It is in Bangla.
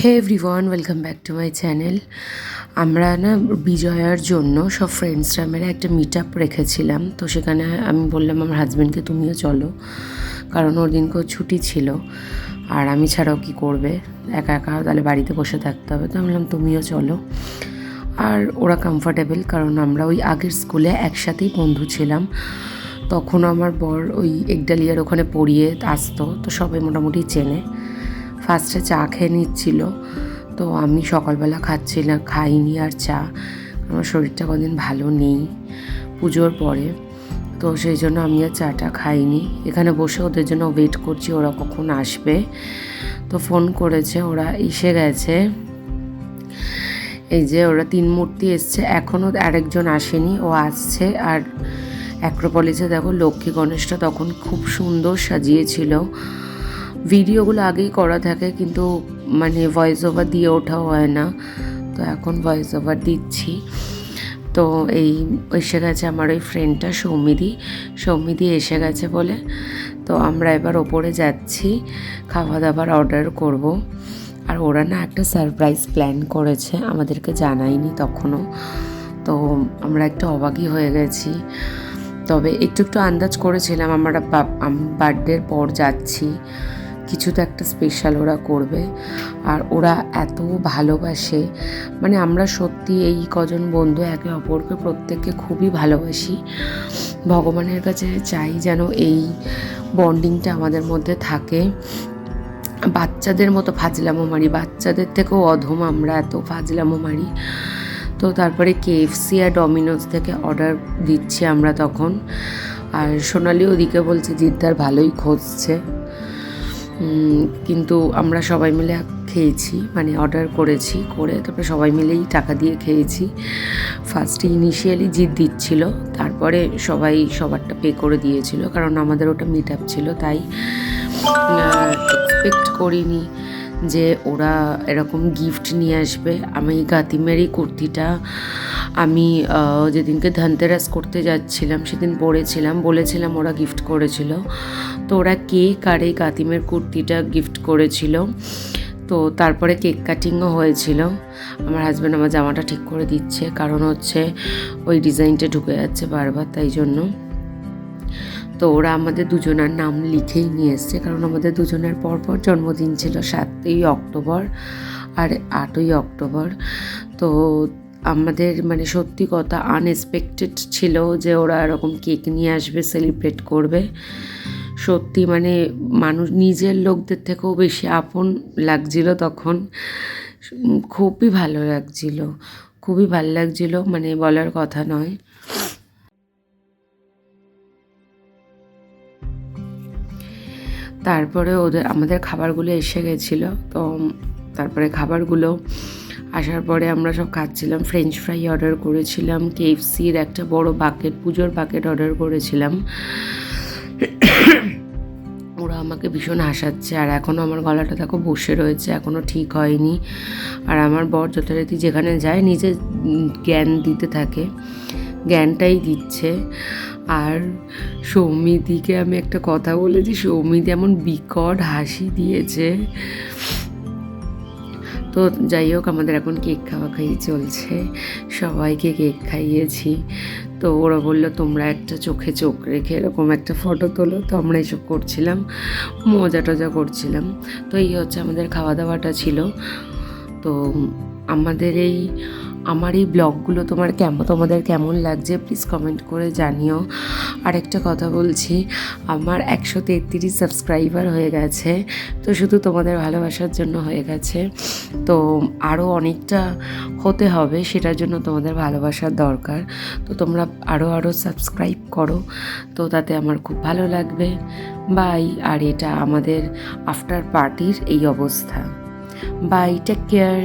Hey everyone, welcome back to my channel. আমরা না বিজয়ার জন্য সব ফ্রেন্ডসরা মিলে একটা মিট আপ রেখেছিলাম। তো সেখানে আমি বললাম আমার হাজব্যান্ডকে তুমিও চলো, কারণ ওর দিনকেও ছুটি ছিল আর আমি ছাড়াও কি করবে, একা একা তাহলে বাড়িতে বসে থাকতে হবে। তো আমি বললাম তুমিও চলো। আর ওরা কমফর্টেবল, কারণ আমরা ওই আগের স্কুলে একসাথেই বন্ধু ছিলাম। তখন আমার বর ওই একডালিয়ার ওখানে পড়িয়ে আসতো, তো সবাই মোটামুটি চেনে। ফার্স্টে চা খেয়ে নিচ্ছিল, তো আমি সকালবেলা খাইনি আর চা, আমার শরীরটা কদিন ভালো নেই পুজোর পরে, তো সেই জন্য আমি আর চাটা খাইনি। এখানে বসে ওদের জন্য ওয়েট করছি ওরা কখন আসবে। তো ফোন করেছে, ওরা এসে গেছে। এই যে ওরা 3 মূর্তি এসছে, এখনও আরেকজন আসেনি, ও আসছে। আর অ্যাক্রোপলিসে দেখো লক্ষ্মী গণেশটা তখন খুব সুন্দর সাজিয়েছিল। ভিডিওগুলো আগেই করা থাকে, কিন্তু মানে ভয়েস ওভার দিয়ে ওঠাও হয় না, তো এখন ভয়েস ওভার দিচ্ছি। তো এই এসে গেছে আমার ওই ফ্রেন্ডটা সৌমিদি এসে গেছে বলে, তো আমরা এবার ওপরে যাচ্ছি, খাওয়া দাবার অর্ডার করব। আর ওরা না একটা সারপ্রাইজ প্ল্যান করেছে, আমাদেরকে জানায়নি তখনও, তো আমরা একটু অবাকই হয়ে গেছি। তবে একটু আন্দাজ করেছিলাম আমরা বার্থডের পর যাচ্ছি, কিছু তো একটা স্পেশাল ওরা করবে। আর ওরা এত ভালোবাসে, মানে আমরা সত্যি এই কজন বন্ধু একে অপরকে প্রত্যেককে খুবই ভালোবাসি। ভগবানের কাছে চাই যেন এই বন্ডিংটা আমাদের মধ্যে থাকে। বাচ্চাদের মতো ফাজলামো মারি, বাচ্চাদের থেকেও অধম আমরা, এত ফাজলামো মারি। তো তারপরে কেএফসি আর ডমিনোজ থেকে অর্ডার দিচ্ছি আমরা তখন। আর সোনালি ওদিকে বলছে জিদ্দার ভালোই খুঁজছে, কিন্তু আমরা সবাই মিলে খেয়েছি, মানে অর্ডার করেছি, করে তারপরে সবাই মিলেই টাকা দিয়ে খেয়েছি। ফার্স্টে ইনিশিয়ালি জিদ দিচ্ছিল, তারপরে সবাই সবারটা পে করে দিয়েছিল, কারণ আমাদের ওটা মিট আপ ছিল। তাই এক্সপেক্ট করিনি যে ওরা এরকম গিফট নিয়ে আসবে। আমি গাতিমের এই কুর্তিটা আমি যেদিনকে ধনতেরাস করতে যাচ্ছিলাম সেদিন বলেছিলাম ওরা গিফট করেছিল। তো ওরা কেক আর এই গাতিমের কুর্তিটা গিফট করেছিল। তো তারপরে কেক কাটিংও হয়েছিল। আমার হাজব্যান্ড আমার জামাটা ঠিক করে দিচ্ছে, কারণ হচ্ছে ওই ডিজাইনটা ঢুকে যাচ্ছে বারবার, তাই জন্য। তো ওরা আমাদের দুজনের নাম লিখেই নিয়ে এসছে, কারণ আমাদের দুজনের পরপর জন্মদিন ছিল, 7ই অক্টোবর আর 8ই অক্টোবর। তো আমাদের মানে সত্যি কথা আনএক্সপেক্টেড ছিল যে ওরা এরকম কেক নিয়ে আসবে, সেলিব্রেট করবে। সত্যি মানে মানুষ নিজের লোকদের থেকেও বেশি আপন লাগছিল তখন, খুবই ভালো লাগছিল, মানে বলার কথা নয়। তারপরে আমাদের খাবারগুলো এসে গেছিলো, তো তারপরে খাবারগুলো আসার পরে আমরা সব খাচ্ছিলাম। ফ্রেঞ্চ ফ্রাই অর্ডার করেছিলাম, কেএফসির একটা বড় বাকেট, পুজোর বাকেট অর্ডার করেছিলাম। ওরা আমাকে ভীষণ হাসাচ্ছে, আর এখনও আমার গলাটা দেখো বসে রয়েছে, এখনও ঠিক হয়নি। আর আমার বর যথারীতি যেখানে যায় নিজে জ্ঞান দিতে থাকে, জ্ঞানটাই দিচ্ছে। আর সৌমিদিকে আমি একটা কথা বলেছি, সৌমিদি এমন বিকট হাসি দিয়েছে। তো যাই হোক, আমাদের এখন কেক খাওয়াই চলছে, সবাইকে কেক খাইয়েছি। তো ওরা বললো তোমরা একটা চোখে চোখ রেখে এরকম একটা ফটো তোলো, তো আমরা এসব করছিলাম, মজা টজা করছিলাম। তো এই হচ্ছে আমাদের খাওয়া দাওয়াটা ছিল। তো আমার এই ব্লগগুলো তোমাদের কেমন লাগছে প্লিজ কমেন্ট করে জানিও। আরেকটা কথা বলছি, আমার 133 সাবস্ক্রাইবার হয়ে গেছে, তো শুধু তোমাদের ভালোবাসার জন্য হয়ে গেছে। তো আরও অনেকটা হতে হবে, সেটার জন্য তোমাদের ভালোবাসার দরকার। তো তোমরা আরও সাবস্ক্রাইব করো, তো তাতে আমার খুব ভালো লাগবে। বাই। আর এটা আমাদের আফটার পার্টির এই অবস্থা। Bye, take care.